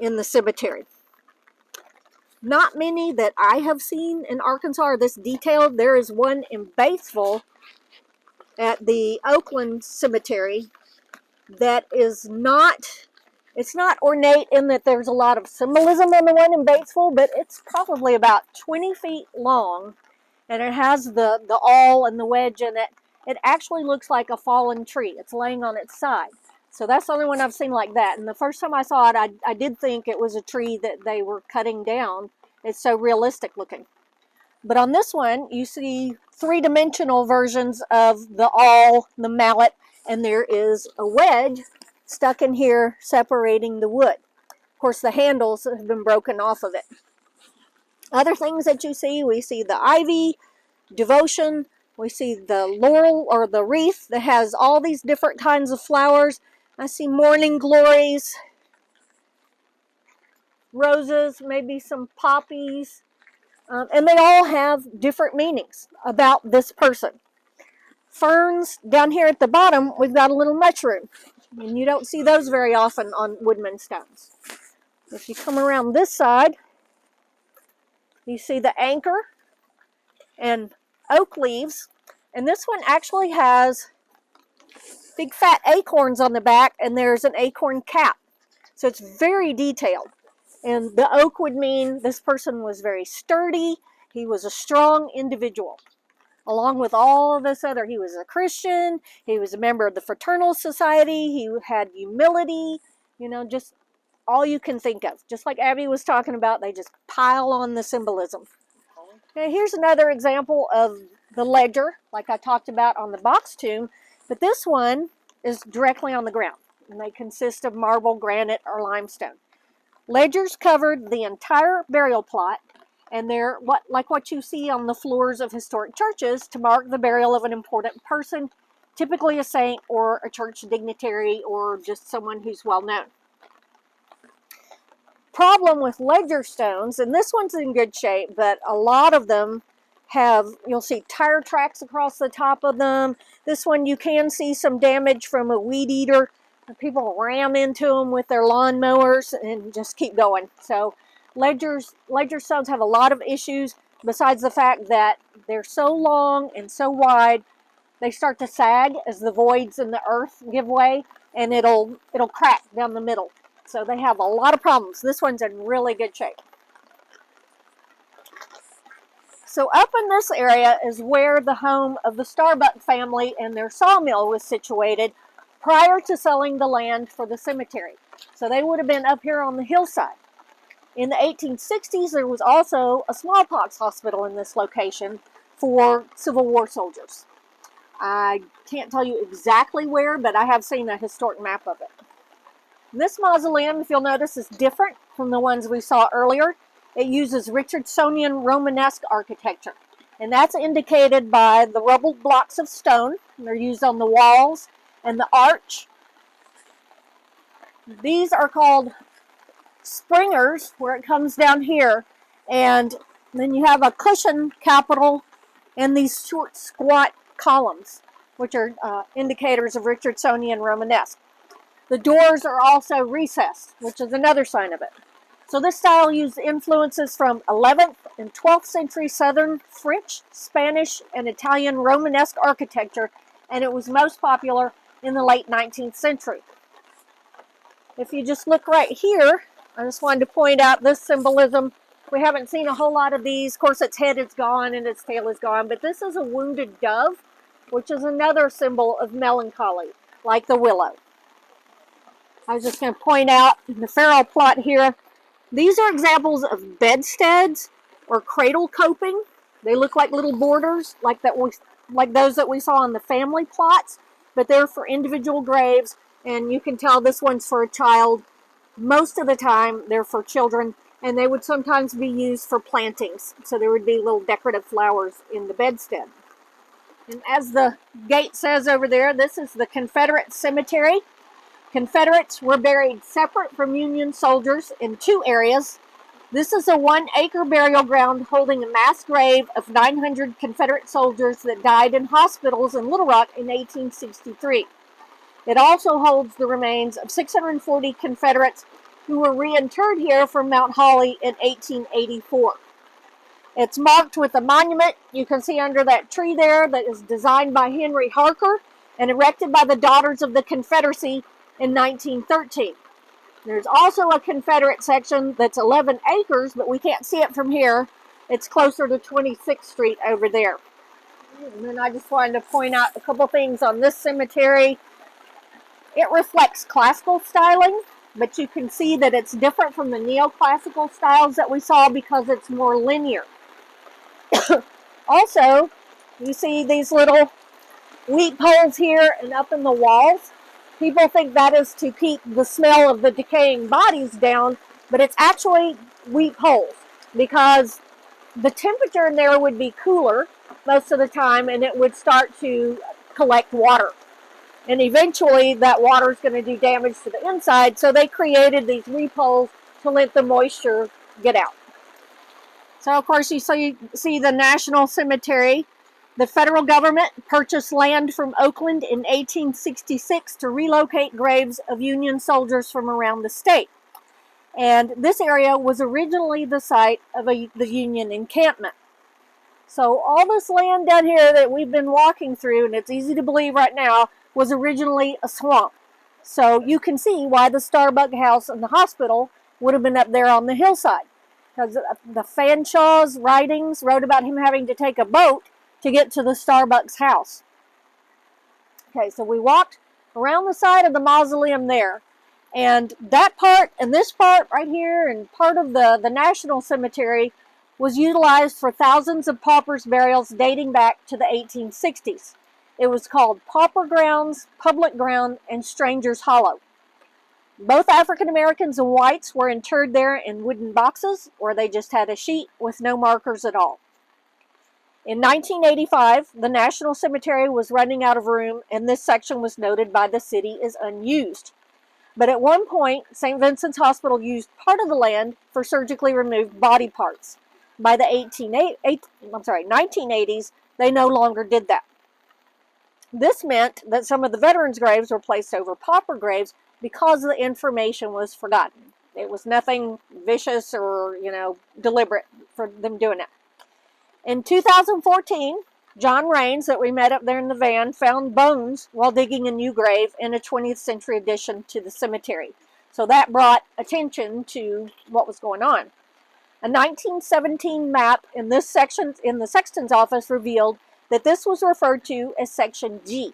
in the cemetery. Not many that I have seen in Arkansas are this detailed. There is one in Batesville at the Oakland Cemetery that is not, it's not ornate in that there's a lot of symbolism on the one in Batesville, but it's probably about 20 feet long, and it has the awl and the wedge in it. It actually looks like a fallen tree. It's laying on its side. So that's the only one I've seen like that. And the first time I saw it, I did think it was a tree that they were cutting down. It's so realistic looking. But on this one, you see three-dimensional versions of the awl, the mallet, and there is a wedge stuck in here separating the wood. Of course, the handles have been broken off of it. Other things that you see, we see the ivy, devotion, we see the laurel or the wreath that has all these different kinds of flowers. I see morning glories, roses, maybe some poppies, and they all have different meanings about this person. Ferns, down here at the bottom, we've got a little mushroom, and you don't see those very often on woodman stones. If you come around this side, you see the anchor and oak leaves, and this one actually has big fat acorns on the back, and there's an acorn cap. So it's very detailed. And the oak would mean this person was very sturdy. He was a strong individual. Along with all of this other, he was a Christian, he was a member of the Fraternal Society, he had humility, you know, just all you can think of. Just like Abby was talking about, they just pile on the symbolism. Okay, here's another example of the ledger, like I talked about on the box tomb, but this one is directly on the ground, and they consist of marble, granite, or limestone. Ledgers covered the entire burial plot, and they're like what you see on the floors of historic churches to mark the burial of an important person, typically a saint or a church dignitary or just someone who's well known. Problem with ledger stones, and this one's in good shape, but a lot of them have, you'll see tire tracks across the top of them. This one you can see some damage from a weed eater. People ram into them with their lawn mowers and just keep going. So ledger stones have a lot of issues besides the fact that they're so long and so wide, they start to sag as the voids in the earth give way, and it'll crack down the middle. So they have a lot of problems. This one's in really good shape. So up in this area is where the home of the Starbuck family and their sawmill was situated prior to selling the land for the cemetery. So they would have been up here on the hillside. In the 1860s, there was also a smallpox hospital in this location for Civil War soldiers. I can't tell you exactly where, but I have seen a historic map of it. This mausoleum, if you'll notice, is different from the ones we saw earlier. It uses Richardsonian Romanesque architecture, and that's indicated by the rubbled blocks of stone. They're used on the walls and the arch. These are called springers, where it comes down here, and then you have a cushion capital and these short squat columns, which are indicators of Richardsonian Romanesque. The doors are also recessed, which is another sign of it. So this style used influences from 11th and 12th century Southern French, Spanish, and Italian Romanesque architecture, and it was most popular in the late 19th century. If you just look right here, I just wanted to point out this symbolism. We haven't seen a whole lot of these. Of course, its head is gone and its tail is gone, but this is a wounded dove, which is another symbol of melancholy, like the willow. I was just going to point out in the ferrule plot here, these are examples of bedsteads or cradle coping. They look like little borders, like those that we saw on the family plots, but they're for individual graves, and you can tell this one's for a child. Most of the time, they're for children, and they would sometimes be used for plantings. So there would be little decorative flowers in the bedstead. And as the gate says over there, this is the Confederate cemetery. Confederates were buried separate from Union soldiers in 2 areas. This is a 1-acre burial ground holding a mass grave of 900 Confederate soldiers that died in hospitals in Little Rock in 1863. It also holds the remains of 640 Confederates who were reinterred here from Mount Holly in 1884. It's marked with a monument you can see under that tree there that is designed by Henry Harker and erected by the Daughters of the Confederacy in 1913. There's also a Confederate section that's 11 acres, but we can't see it from here. It's closer to 26th Street over there. And then I just wanted to point out a couple things on this cemetery. It reflects classical styling, but you can see that it's different from the neoclassical styles that we saw because it's more linear. Also, you see these little wheat poles here and up in the walls. People think that is to keep the smell of the decaying bodies down, but it's actually wheat poles because the temperature in there would be cooler most of the time, and it would start to collect water. And eventually that water is going to do damage to the inside, so they created these wheat poles to let the moisture get out. So of course you see the National Cemetery. The federal government purchased land from Oakland in 1866 to relocate graves of Union soldiers from around the state. And this area was originally the site of the Union encampment. So all this land down here that we've been walking through, and it's easy to believe right now, was originally a swamp. So you can see why the Starbuck house and the hospital would have been up there on the hillside. Because the Fanshaw's writings wrote about him having to take a boat to get to the Starbucks house. Okay, so we walked around the side of the mausoleum there. And that part and this part right here and part of the National Cemetery was utilized for thousands of paupers' burials dating back to the 1860s. It was called Pauper Grounds, Public Ground, and Strangers Hollow. Both African Americans and whites were interred there in wooden boxes, or they just had a sheet with no markers at all. In 1985, the National Cemetery was running out of room, and this section was noted by the city as unused. But at one point, St. Vincent's Hospital used part of the land for surgically removed body parts. By the 1980s, they no longer did that. This meant that some of the veterans' graves were placed over pauper graves because the information was forgotten. It was nothing vicious or, deliberate for them doing it. In 2014, John Raines, that we met up there in the van, found bones while digging a new grave in a 20th century addition to the cemetery. So that brought attention to what was going on. A 1917 map in this section in the sexton's office revealed that this was referred to as Section G.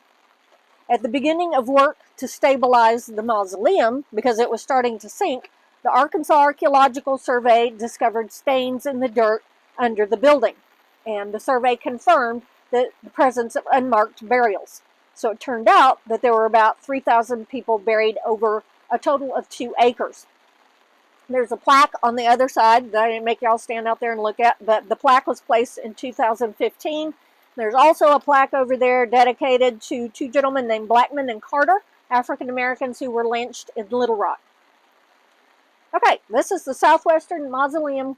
At the beginning of work to stabilize the mausoleum, because it was starting to sink, the Arkansas Archaeological Survey discovered stains in the dirt under the building. And the survey confirmed the presence of unmarked burials. So it turned out that there were about 3,000 people buried over a total of 2 acres. There's a plaque on the other side that I didn't make y'all stand out there and look at, but the plaque was placed in 2015. There's also a plaque over there dedicated to 2 gentlemen named Blackman and Carter, African Americans who were lynched in Little Rock. Okay, this is the Southwestern Mausoleum,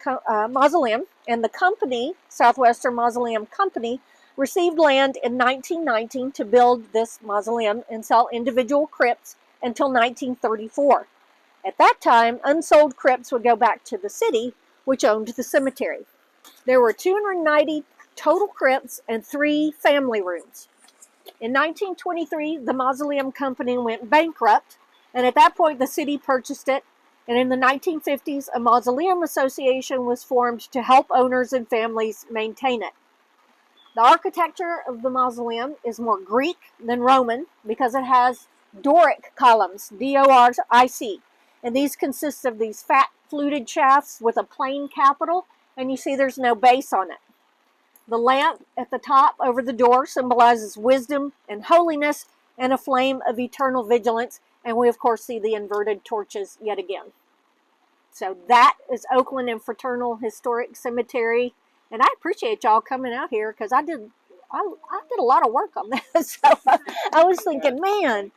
and the company, Southwestern Mausoleum Company, received land in 1919 to build this mausoleum and sell individual crypts until 1934. At that time, unsold crypts would go back to the city, which owned the cemetery. There were 290 total crypts and 3 family rooms. In 1923, the Mausoleum Company went bankrupt, and at that point the city purchased it. And in the 1950s, a mausoleum association was formed to help owners and families maintain it. The architecture of the mausoleum is more Greek than Roman because it has Doric columns, D-O-R-I-C. And these consist of these fat fluted shafts with a plain capital, and you see there's no base on it. The lamp at the top over the door symbolizes wisdom and holiness and a flame of eternal vigilance. And we, of course, see the inverted torches yet again. So that is Oakland and Fraternal Historic Cemetery. And I appreciate y'all coming out here because I did a lot of work on this. So I was thinking, man.